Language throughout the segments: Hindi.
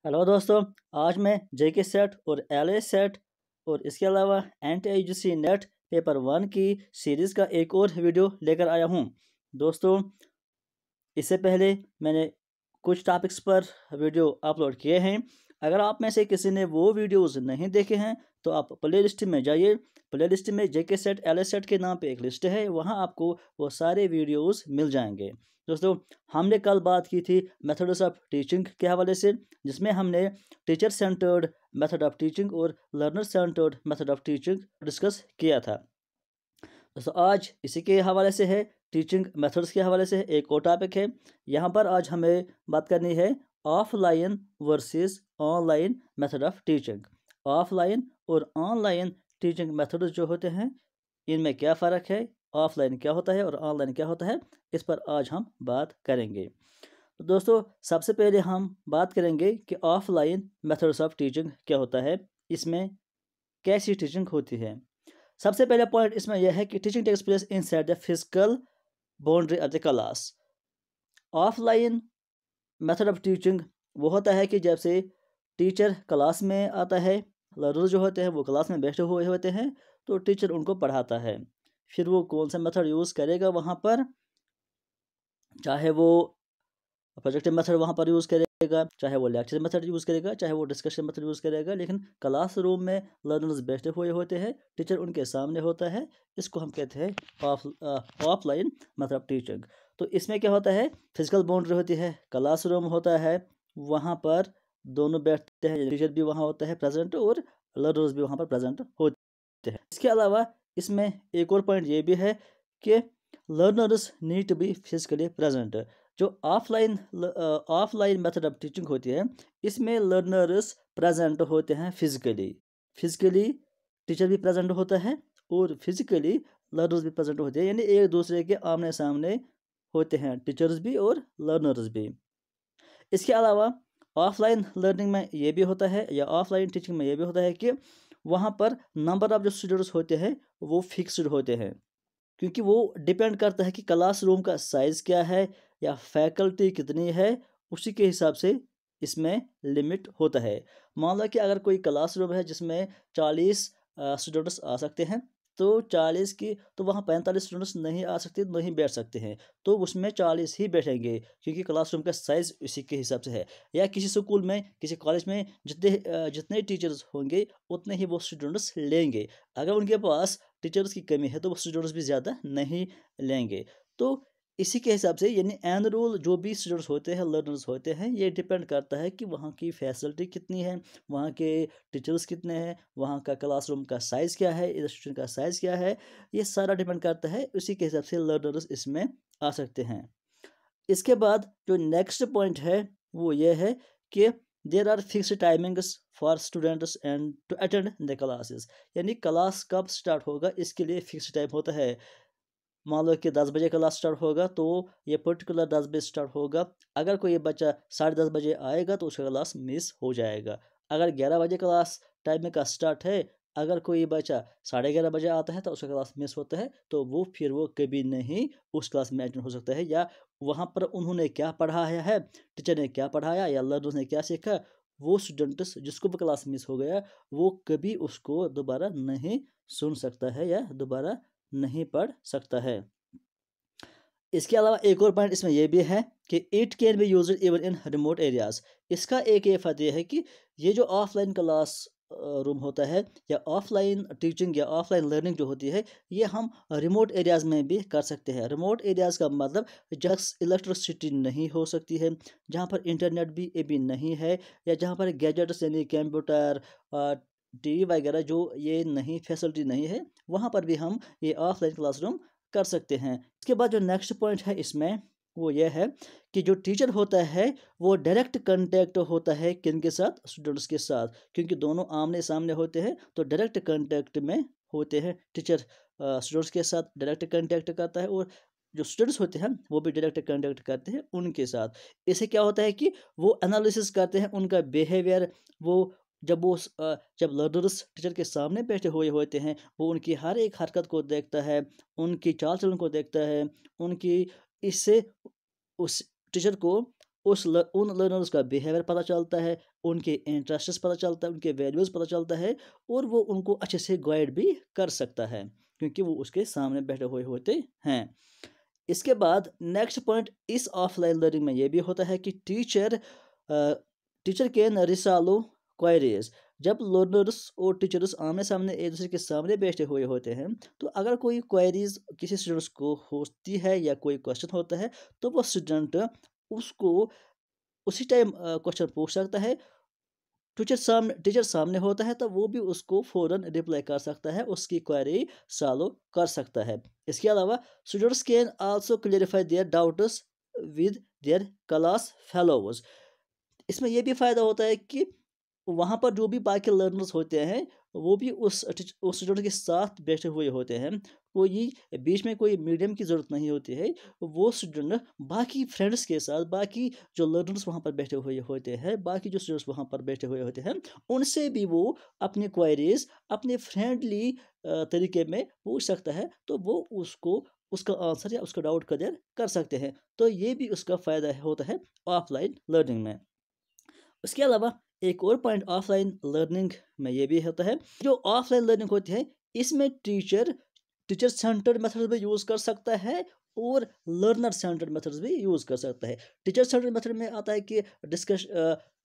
हेलो दोस्तों। आज मैं जेके सेट और एलए सेट और इसके अलावा NTIGC नेट पेपर 1 की सीरीज़ का एक और वीडियो लेकर आया हूं। दोस्तों, इससे पहले मैंने कुछ टॉपिक्स पर वीडियो अपलोड किए हैं। अगर आप में से किसी ने वो वीडियोस नहीं देखे हैं तो आप प्ले लिस्ट में जाइए। प्ले लिस्ट में जेके सेट एलए सेट के नाम पे एक लिस्ट है, वहाँ आपको वो सारे वीडियोस मिल जाएंगे। दोस्तों, हमने कल बात की थी मेथड्स ऑफ टीचिंग के हवाले से, जिसमें हमने teacher centred method of teaching और learner centred method of teaching discuss किया था। दोस्तों, आज इसी के हवाले से है, टीचिंग मेथड्स के हवाले से एक और टॉपिक है। यहाँ पर आज हमें बात करनी है offline versus online method of teaching. Offline और ऑनलाइन टीचिंग मेथड्स जो होते हैं, इनमें क्या फ़र्क है, ऑफलाइन क्या होता है और ऑनलाइन क्या होता है, इस पर आज हम बात करेंगे। तो दोस्तों, सबसे पहले हम बात करेंगे कि ऑफलाइन मेथड्स ऑफ टीचिंग क्या होता है, इसमें कैसी टीचिंग होती है। सबसे पहला पॉइंट इसमें यह है कि teaching takes place inside the physical boundary of the class. Offline method of teaching वो होता है कि जब से टीचर क्लास में आता है, लर्नर जो होते हैं वो क्लास में बैठे हुए होते हैं, तो टीचर उनको पढ़ाता है। फिर वो कौन सा मेथड यूज़ करेगा वहाँ पर, चाहे वो प्रोजेक्टिव मेथड वहाँ पर यूज़ करेगा, चाहे वो लेक्चर मेथड यूज़ करेगा, चाहे वो डिस्कशन मेथड यूज़ करेगा, लेकिन क्लासरूम में लर्नर्स बैठे हुए होते हैं, टीचर उनके सामने होता है। इसको हम कहते हैं ऑफलाइन मेथड ऑफ टीचिंग। तो इसमें क्या होता है, फिजिकल बाउंड्री होती है, क्लासरूम होता है, वहाँ पर दोनों बैठते हैं, टीचर भी वहाँ होता है प्रेजेंट और लर्नर्स भी वहाँ पर प्रेजेंट होते हैं। इसके अलावा इसमें एक और पॉइंट ये भी है कि learners need to be physically present. जो ऑफलाइन मेथड ऑफ टीचिंग होती है, इसमें लर्नर्स प्रेजेंट होते हैं फिजिकली टीचर भी प्रेजेंट होता है और फिजिकली लर्नर्स भी प्रेजेंट होते हैं, यानी एक दूसरे के आमने सामने होते हैं, टीचर्स भी और लर्नर्स भी। इसके अलावा ऑफलाइन लर्निंग में ये भी होता है, या ऑफलाइन टीचिंग में ये भी होता है कि वहाँ पर नंबर ऑफ जो स्टूडेंट्स होते हैं वो फिक्स्ड होते हैं, क्योंकि वो डिपेंड करता है कि क्लासरूम का साइज़ क्या है या फैकल्टी कितनी है, उसी के हिसाब से इसमें लिमिट होता है। मान लो कि अगर कोई क्लासरूम है जिसमें 40 स्टूडेंट्स आ सकते हैं, तो 40 की तो वहाँ 45 स्टूडेंट्स नहीं आ सकते, नहीं बैठ सकते हैं, तो उसमें 40 ही बैठेंगे, क्योंकि क्लासरूम का साइज़ इसी के हिसाब से है। या किसी स्कूल में, किसी कॉलेज में जितने टीचर्स होंगे उतने ही वो स्टूडेंट्स लेंगे। अगर उनके पास टीचर्स की कमी है तो वो स्टूडेंट्स भी ज़्यादा नहीं लेंगे। तो इसी के हिसाब से, यानी एन रोल जो भी स्टूडेंट्स होते हैं, लर्नर्स होते हैं, ये डिपेंड करता है कि वहाँ की फैसिलिटी कितनी है, वहाँ के टीचर्स कितने हैं, वहाँ का क्लासरूम का साइज़ क्या है, इंस्टीट्यूशन का साइज़ क्या है, ये सारा डिपेंड करता है। उसी के हिसाब से लर्नर्स इसमें आ सकते हैं। इसके बाद जो नेक्स्ट पॉइंट है वो ये है कि there are fixed timings for students and to attend the classes. यानी क्लास कब स्टार्ट होगा इसके लिए फिक्स टाइम होता है। मान लो कि 10 बजे क्लास स्टार्ट होगा, तो ये पर्टिकुलर 10 बजे स्टार्ट होगा। अगर कोई बच्चा 10:30 बजे आएगा तो उसका क्लास मिस हो जाएगा। अगर 11 बजे क्लास टाइम का स्टार्ट है, अगर कोई बच्चा 11:30 बजे आता है तो उसका क्लास मिस होता है, तो वो कभी नहीं उस क्लास में अटेंड हो सकता है। या वहाँ पर उन्होंने क्या पढ़ाया है, टीचर ने क्या पढ़ाया या लर्नर्स ने क्या सीखा, वो स्टूडेंट्स जिसको भी क्लास मिस हो गया, वो कभी उसको दोबारा नहीं सुन सकता है या दोबारा नहीं पढ़ सकता है। इसके अलावा एक और पॉइंट इसमें यह भी है कि it can be used even in remote areas. इसका एक ये फ़ायदा यह है कि ये जो ऑफलाइन क्लास रूम होता है, या ऑफलाइन टीचिंग या ऑफलाइन लर्निंग जो होती है, ये हम रिमोट एरियाज़ में भी कर सकते हैं। रिमोट एरियाज़ का मतलब जहाँ इलेक्ट्रिसिटी नहीं हो सकती है, जहाँ पर इंटरनेट भी अभी नहीं है, या जहाँ पर गैजेट्स यानी कंप्यूटर, टीवी वगैरह जो ये नहीं फैसिलिटी नहीं है, वहाँ पर भी हम ये ऑफलाइन क्लासरूम कर सकते हैं। इसके बाद जो नेक्स्ट पॉइंट है इसमें वो ये है कि जो टीचर होता है वो डायरेक्ट कांटेक्ट होता है किन के साथ, स्टूडेंट्स के साथ, क्योंकि दोनों आमने सामने होते हैं, तो डायरेक्ट कांटेक्ट में होते हैं। टीचर स्टूडेंट्स के साथ डायरेक्ट कांटेक्ट करता है और जो स्टूडेंट्स होते हैं वो भी डायरेक्ट कांटेक्ट करते हैं उनके साथ। इससे क्या होता है कि वो एनालिसिस करते हैं उनका बिहेवियर। वो जब लर्नर्स टीचर के सामने बैठे हुए होते हैं, वो उनकी हर एक हरकत को देखता है, उनकी चाल चलन को देखता है, उनकी इससे उस टीचर को उन लर्नर्स का बिहेवियर पता चलता है, उनके इंटरेस्ट्स पता चलता है, उनके वैल्यूज़ पता चलता है, और वो उनको अच्छे से गाइड भी कर सकता है क्योंकि वो उसके सामने बैठे हुए होते हैं। इसके बाद नेक्स्ट पॉइंट इस ऑफलाइन लर्निंग में ये भी होता है कि टीचर कैन रिसॉल्व क्वेरीज। जब लर्नर्स और टीचर्स आमने सामने एक दूसरे के सामने बैठे हुए होते हैं, तो अगर कोई क्वेरीज किसी स्टूडेंट्स को होती है या कोई क्वेश्चन होता है, तो वो स्टूडेंट उसको उसी टाइम क्वेश्चन पूछ सकता है। टीचर सामने होता है तो वो भी उसको फ़ौरन रिप्लाई कर सकता है, उसकी क्वेरी सॉल्व कर सकता है। इसके अलावा students can also clarify their doubts with their class fellows. इसमें ये भी फ़ायदा होता है कि वहाँ पर जो भी बाकी लर्नर्स होते हैं, वो भी उस स्टूडेंट के साथ बैठे हुए होते हैं। कोई बीच में कोई मीडियम की ज़रूरत नहीं होती है। वो स्टूडेंट बाकी फ्रेंड्स के साथ, बाकी जो लर्नर्स वहाँ पर बैठे हुए होते हैं, बाकी जो स्टूडेंट्स वहाँ पर बैठे हुए होते हैं, उनसे भी वो अपनी क्वेरीज अपने फ्रेंडली तरीके में पूछ सकता है, तो वो उसको उसका आंसर या उसका डाउट क्लियर कर सकते हैं। तो ये भी उसका फ़ायदा होता है ऑफलाइन लर्निंग में। उसके अलावा एक और पॉइंट ऑफलाइन लर्निंग में ये भी होता है, जो ऑफलाइन लर्निंग होती है, इसमें टीचर सेंटर्ड मेथड भी यूज़ कर सकता है और लर्नर सेंटर्ड मेथड्स भी यूज़ कर सकता है। टीचर सेंटर्ड मेथड में आता है कि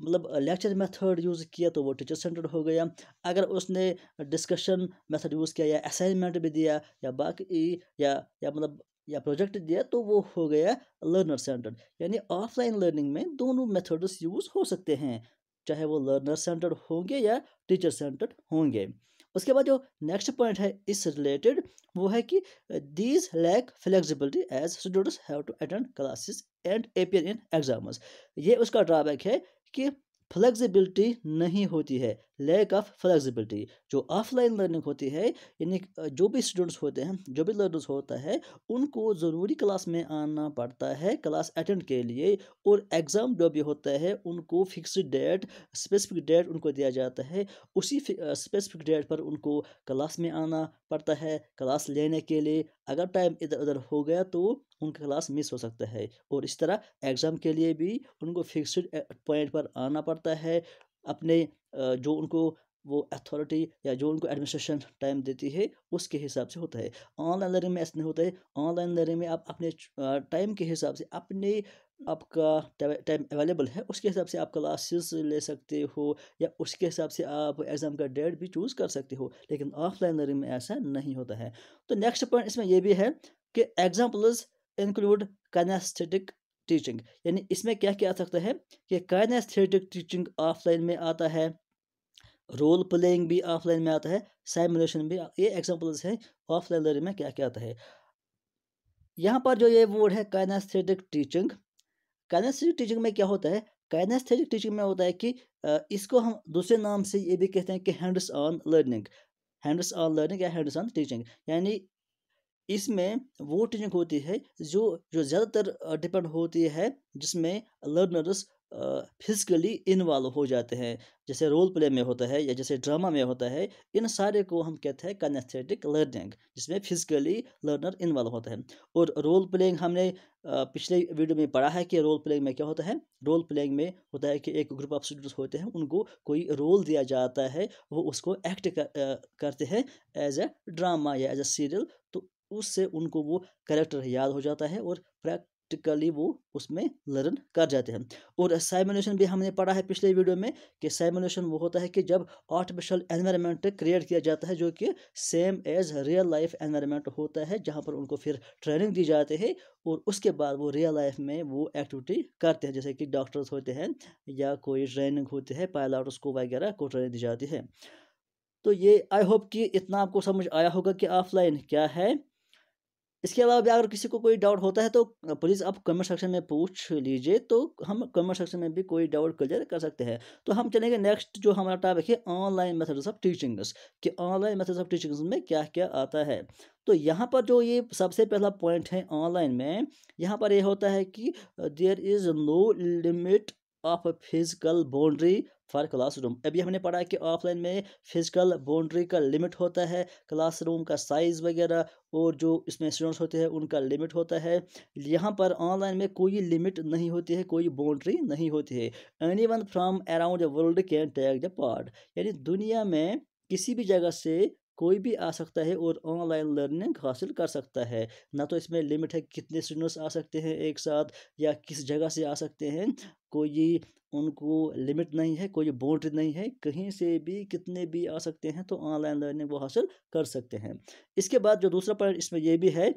मतलब लेक्चर मेथड यूज़ किया तो वो टीचर सेंटर्ड हो गया। अगर उसने डिस्कशन मेथड यूज़ किया या असाइनमेंट भी दिया या बाकी या मतलब या प्रोजेक्ट दिया, तो वो हो गया लर्नर सेंटर्ड। यानी ऑफलाइन लर्निंग में दोनों मेथड्स यूज़ हो सकते हैं, चाहे वो लर्नर सेंटर्ड होंगे या टीचर सेंटर्ड होंगे। उसके बाद जो नेक्स्ट पॉइंट है इस रिलेटेड, वो है कि these lack flexibility as students have to attend classes and appear in exams. ये उसका ड्रॉबैक है कि फ्लेक्सिबिलिटी नहीं होती है, लैक ऑफ फ्लेक्सिबिलिटी। जो ऑफलाइन लर्निंग होती है, यानी जो भी स्टूडेंट्स होते हैं, जो भी लर्नर्स होता है, उनको ज़रूरी क्लास में आना पड़ता है क्लास अटेंड के लिए, और एग्ज़ाम जो भी होता है उनको फिक्स्ड डेट, स्पेसिफिक डेट उनको दिया जाता है। उसी स्पेसिफिक डेट पर उनको क्लास में आना पड़ता है क्लास लेने के लिए। अगर टाइम इधर उधर हो गया तो उनका क्लास मिस हो सकता है, और इस तरह एग्ज़ाम के लिए भी उनको फिक्स्ड पॉइंट पर आना पड़ता है। अपने जो उनको वो अथॉरिटी या जो उनको एडमिनिस्ट्रेशन टाइम देती है, उसके हिसाब से होता है। ऑनलाइन लर्निंग में ऐसा नहीं होता है। ऑनलाइन लर्निंग में आप अपने टाइम के हिसाब से, अपने आपका टाइम अवेलेबल है उसके हिसाब से आप क्लासेस ले सकते हो, या उसके हिसाब से आप एग्ज़ाम का डेट भी चूज़ कर सकते हो। लेकिन ऑफलाइन लर्निंग में ऐसा नहीं होता है। तो नेक्स्ट पॉइंट इसमें यह भी है कि एग्जाम्पल्स इंक्लूड काइनेस्थेटिक टीचिंग। यानी इसमें क्या क्या आ सकता है कि काइनेस्थेटिक टीचिंग ऑफलाइन में आता है, रोल प्लेइंग भी ऑफलाइन में आता है, साइमुलेशन भी। ये एग्जांपल्स हैं ऑफलाइन लर्निंग में क्या क्या आता है। यहाँ पर जो ये वर्ड है काइनेस्थेटिक टीचिंग, काइनेस्थेटिक टीचिंग में क्या होता है? काइनेस्थेटिक टीचिंग में होता है कि इसको हम दूसरे नाम से ये भी कहते हैं कि hands on learning. Hands on learning या हैंड्स ऑन टीचिंग, यानी इसमें वो टीचिंग होती है जो जो ज़्यादातर डिपेंड होती है, जिसमें लर्नर्स फिजिकली इन्वॉल्व हो जाते हैं। जैसे रोल प्ले में होता है या जैसे ड्रामा में होता है, इन सारे को हम कहते हैं काइनेस्थेटिक लर्निंग, जिसमें फिजिकली लर्नर इन्वॉल्व होता है। और रोल प्लेइंग हमने पिछले वीडियो में पढ़ा है कि रोल प्लेइंग में क्या होता है। रोल प्लेइंग में होता है कि एक ग्रुप ऑफ स्टूडेंट्स होते हैं, उनको कोई रोल दिया जाता है, वो उसको करते हैं एज ए ड्रामा या एज ए सीरियल। तो उससे उनको वो कैरेक्टर याद हो जाता है और प्रैक्टिकली वो उसमें लर्न कर जाते हैं। और साइमुलेशन भी हमने पढ़ा है पिछले वीडियो में कि साइमुलेशन वो होता है कि जब आर्टिफिशियल एनवायरनमेंट क्रिएट किया जाता है जो कि same as real life environment होता है, जहाँ पर उनको फिर ट्रेनिंग दी जाती है, और उसके बाद वो रियल लाइफ में वो एक्टिविटी करते हैं, जैसे कि डॉक्टर्स होते हैं या कोई ट्रेनिंग होती है, पायलट्स को वगैरह को ट्रेनिंग दी जाती है। तो ये आई होप कि इतना आपको समझ आया होगा कि ऑफलाइन क्या है। इसके अलावा भी अगर किसी को कोई डाउट होता है तो प्लीज़ आप कमेंट सेक्शन में पूछ लीजिए, तो हम कमेंट सेक्शन में भी कोई डाउट क्लियर कर सकते हैं। तो हम चलेंगे नेक्स्ट, जो हमारा टॉपिक है ऑनलाइन मेथड्स ऑफ टीचिंग्स, कि ऑनलाइन मेथड्स ऑफ टीचिंग्स में क्या क्या आता है। तो यहाँ पर जो ये सबसे पहला पॉइंट है ऑनलाइन में, यहाँ पर ये होता है कि there is no limit of physical boundary for classroom. अभी हमने पढ़ा कि ऑफलाइन में फिजिकल बाउंड्री का लिमिट होता है, क्लासरूम का साइज़ वगैरह और जो इसमें स्टूडेंट्स होते हैं उनका लिमिट होता है। यहाँ पर ऑनलाइन में कोई लिमिट नहीं होती है, कोई बाउंड्री नहीं होती है। Anyone from around the world can take the part, यानी दुनिया में किसी भी जगह से कोई भी आ सकता है और ऑनलाइन लर्निंग हासिल कर सकता है। ना तो इसमें लिमिट है कितने स्टूडेंट्स आ सकते हैं एक साथ या किस जगह से आ सकते हैं, कोई उनको लिमिट नहीं है, कोई बाउंड्री नहीं है, कहीं से भी कितने भी आ सकते हैं तो ऑनलाइन लर्निंग वो हासिल कर सकते हैं। इसके बाद जो दूसरा पॉइंट इसमें ये भी है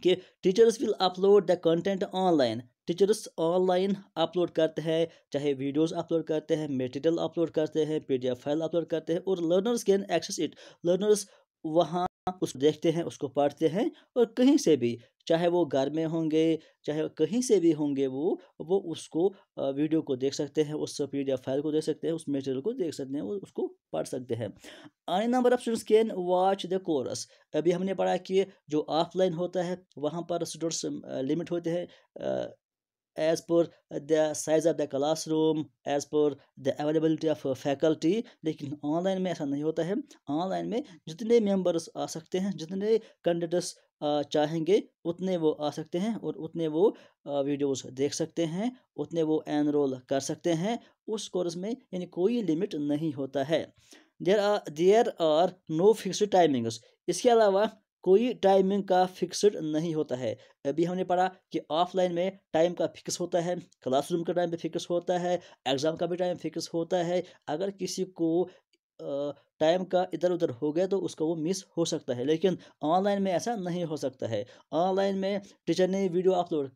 कि teachers will upload the content online. Teachers online upload करते हैं, चाहे वीडियोस अपलोड करते हैं, मटेरियल अपलोड करते हैं, पीडीएफ फाइल अपलोड करते हैं और learners can access it. Learners वहाँ उसको देखते हैं, उसको पढ़ते हैं और कहीं से भी, चाहे वो घर में होंगे, चाहे कहीं से भी होंगे, वो उसको वीडियो को देख सकते हैं, उस पीडीएफ फाइल को देख सकते हैं, उस मटेरियल को देख सकते हैं, उसको पढ़ सकते हैं। अनी number of students can watch the course. अभी हमने पढ़ा कि जो ऑफलाइन होता है वहाँ पर स्टूडेंट्स लिमिट होते हैं as per the size of the classroom, as per the availability of faculty। लेकिन ऑनलाइन में ऐसा नहीं होता है। ऑनलाइन में जितने मेंबर्स आ सकते हैं, जितने कैंडिडेट्स चाहेंगे उतने वो आ सकते हैं और उतने वो वीडियोस देख सकते हैं, उतने वो एनरोल कर सकते हैं उस कोर्स में, यानी कोई लिमिट नहीं होता है। There are no fixed timings. इसके अलावा कोई टाइमिंग का फिक्स्ड नहीं होता है। अभी हमने पढ़ा कि ऑफलाइन में टाइम का फिक्स होता है, क्लासरूम का टाइम भी फिक्स होता है, एग्ज़ाम का भी टाइम फिक्स होता है। अगर किसी को टाइम का इधर उधर हो गया तो उसको वो मिस हो सकता है, लेकिन ऑनलाइन में ऐसा नहीं हो सकता है। ऑनलाइन में टीचर ने वीडियो अपलोड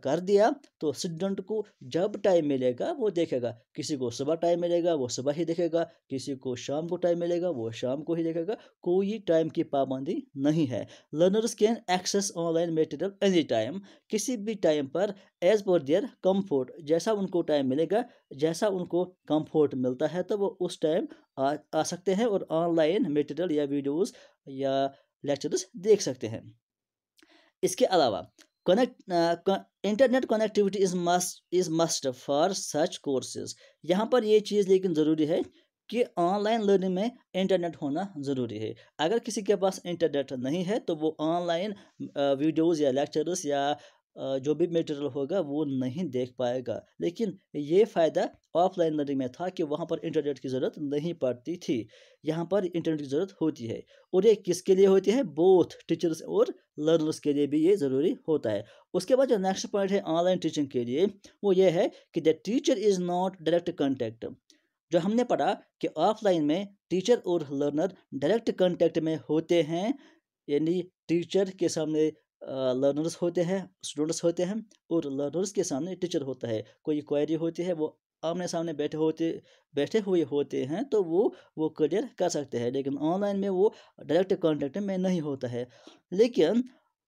कर दिया तो स्टूडेंट को जब टाइम मिलेगा वो देखेगा। किसी को सुबह टाइम मिलेगा वो सुबह ही देखेगा, किसी को शाम को टाइम मिलेगा वो शाम को ही देखेगा, कोई टाइम की पाबंदी नहीं है। Learners can access online material any time, किसी भी टाइम पर एज पर देयर कंफर्ट। जैसा उनको टाइम मिलेगा, जैसा उनको कंफर्ट मिलता है तो वो उस टाइम आ सकते हैं और ऑनलाइन मटेरियल या वीडियोस या लेक्चर्स देख सकते हैं। इसके अलावा internet connectivity is must for such courses. यहाँ पर ये चीज़ लेकिन ज़रूरी है कि ऑनलाइन लर्निंग में इंटरनेट होना ज़रूरी है। अगर किसी के पास इंटरनेट नहीं है तो वो ऑनलाइन वीडियोज़ या लेक्चर्स या जो भी मटेरियल होगा वो नहीं देख पाएगा। लेकिन ये फ़ायदा ऑफलाइन लर्निंग में था कि वहाँ पर इंटरनेट की ज़रूरत नहीं पड़ती थी, यहाँ पर इंटरनेट की ज़रूरत होती है। और ये किसके लिए होती है? बोथ टीचर्स और लर्नर्स के लिए भी ये ज़रूरी होता है। उसके बाद जो नेक्स्ट पॉइंट है ऑनलाइन टीचिंग के लिए, वो ये है कि the teacher is not direct contact. जो हमने पढ़ा कि ऑफलाइन में टीचर और लर्नर डायरेक्ट कॉन्टैक्ट में होते हैं, यानी टीचर के सामने लर्नर्स होते हैं, स्टूडेंट्स होते हैं और लर्नर्स के सामने टीचर होता है। कोई क्वेरी होती है वो आमने सामने बैठे हुए होते हैं तो वो क्लियर कर सकते हैं। लेकिन ऑनलाइन में वो डायरेक्ट कॉन्टैक्ट में नहीं होता है। लेकिन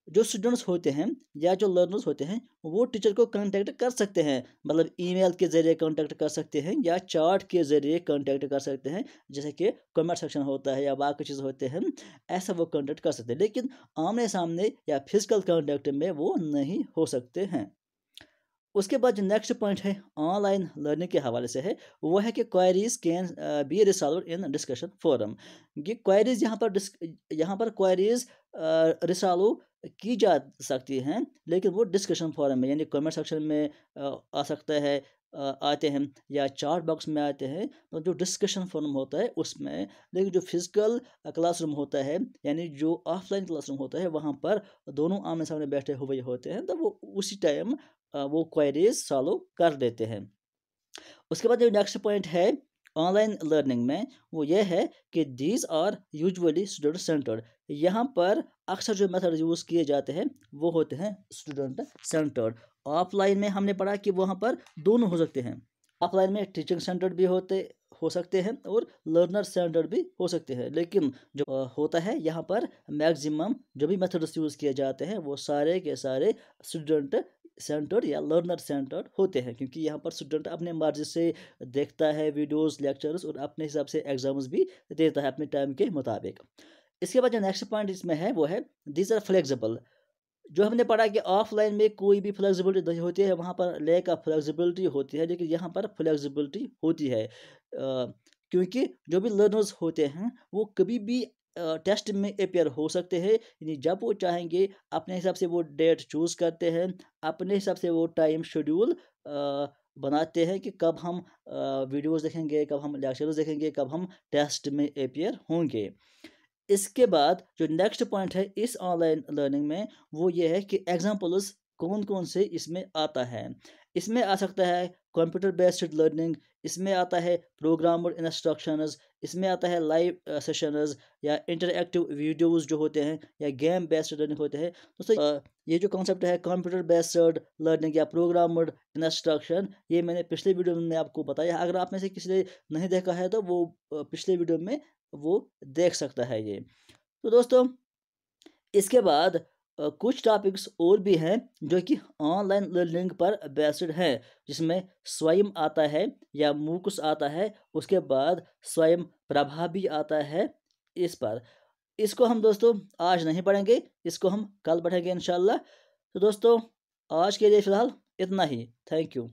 जो स्टूडेंट्स होते हैं या जो लर्नर्स होते हैं वो टीचर को कांटेक्ट कर सकते हैं, मतलब ईमेल के ज़रिए कांटेक्ट कर सकते हैं या चैट के ज़रिए कांटेक्ट कर सकते हैं, जैसे कि कमेंट सेक्शन होता है या बाकी चीज़ होते हैं, ऐसा वो कांटेक्ट कर सकते हैं। लेकिन आमने सामने या फिजिकल कांटेक्ट में वो नहीं हो सकते हैं। उसके बाद जो नेक्स्ट पॉइंट है ऑनलाइन लर्निंग के हवाले से है, वो है कि queries can be resolve in discussion forum. ये क्वेरीज यहाँ पर क्वेरीज रिसॉल्व की जा सकती हैं, लेकिन वो डिस्कशन फोरम में यानी कमेंट सेक्शन में आ सकता है, आते हैं या चार्ट बॉक्स में आते हैं, तो जो डिस्कशन फोरम होता है उसमें। लेकिन जो फिजिकल क्लासरूम होता है यानी जो ऑफलाइन क्लासरूम होता है वहाँ पर दोनों आमने सामने बैठे हुए होते हैं, तो वो उसी टाइम वो क्वेरीज सॉल्व कर देते हैं। उसके बाद जो नेक्स्ट पॉइंट है ऑनलाइन लर्निंग में, वो ये है कि these are usually student centred. यहाँ पर अक्सर जो मेथड यूज़ किए जाते हैं वो होते हैं स्टूडेंट सेंटर्ड। ऑफलाइन में हमने पढ़ा कि वहाँ पर दोनों हो सकते हैं। ऑफलाइन में टीचिंग सेंटर्ड भी हो सकते हैं और लर्नर सेंटर्ड भी हो सकते हैं। लेकिन जो होता है यहाँ पर मैक्सिमम जो भी मेथड्स यूज़ किए जाते हैं वो सारे के सारे स्टूडेंट सेंटर्ड या लर्नर सेंटर्ड होते हैं, क्योंकि यहाँ पर स्टूडेंट अपने मर्जी से देखता है वीडियोस लेक्चर्स और अपने हिसाब से एग्जाम्स भी देता है अपने टाइम के मुताबिक। इसके बाद जो नेक्स्ट पॉइंट इसमें है वो है दीज आर फ्लेक्सिबल। जो हमने पढ़ा कि ऑफलाइन में कोई भी फ्लेक्सिबिलिटी नहीं होती है, वहाँ पर लैक ऑफ फ्लेक्सिबिलिटी होती है, लेकिन यहाँ पर फ्लेक्सिबिलिटी होती है, क्योंकि जो भी लर्नर्स होते हैं वो कभी भी टेस्ट में अपेयर हो सकते हैं, यानी जब वो चाहेंगे अपने हिसाब से वो डेट चूज़ करते हैं, अपने हिसाब से वो टाइम शेड्यूल बनाते हैं कि कब हम वीडियोस देखेंगे, कब हम लेक्चर्स देखेंगे, कब हम टेस्ट में अपेयर होंगे। इसके बाद जो नेक्स्ट पॉइंट है इस ऑनलाइन लर्निंग में, वो ये है कि एग्जाम्पल्स कौन कौन से इसमें आता है। इसमें आ सकता है कंप्यूटर बेस्ड लर्निंग, इसमें आता है प्रोग्रामर इंस्ट्रक्शंस, इसमें आता है लाइव सेशंस या इंटरएक्टिव वीडियोस जो होते हैं, या गेम बेस्ड लर्निंग होते हैं। दोस्तों ये जो कॉन्सेप्ट है कंप्यूटर बेस्ड लर्निंग या प्रोग्रामर इंस्ट्रक्शन, ये मैंने पिछले वीडियो में आपको बताया। अगर आप में से किसी ने नहीं देखा है तो वो पिछले वीडियो में वो देख सकता है ये। तो दोस्तों इसके बाद कुछ टॉपिक्स और भी हैं जो कि ऑनलाइन लर्निंग पर बेस्ड हैं, जिसमें स्वयं आता है या मूक्स आता है, उसके बाद स्वयं प्रभा भी आता है इस पर। इसको हम दोस्तों आज नहीं पढ़ेंगे, इसको हम कल पढ़ेंगे इंशाल्लाह। तो दोस्तों आज के लिए फ़िलहाल इतना ही। Thank you.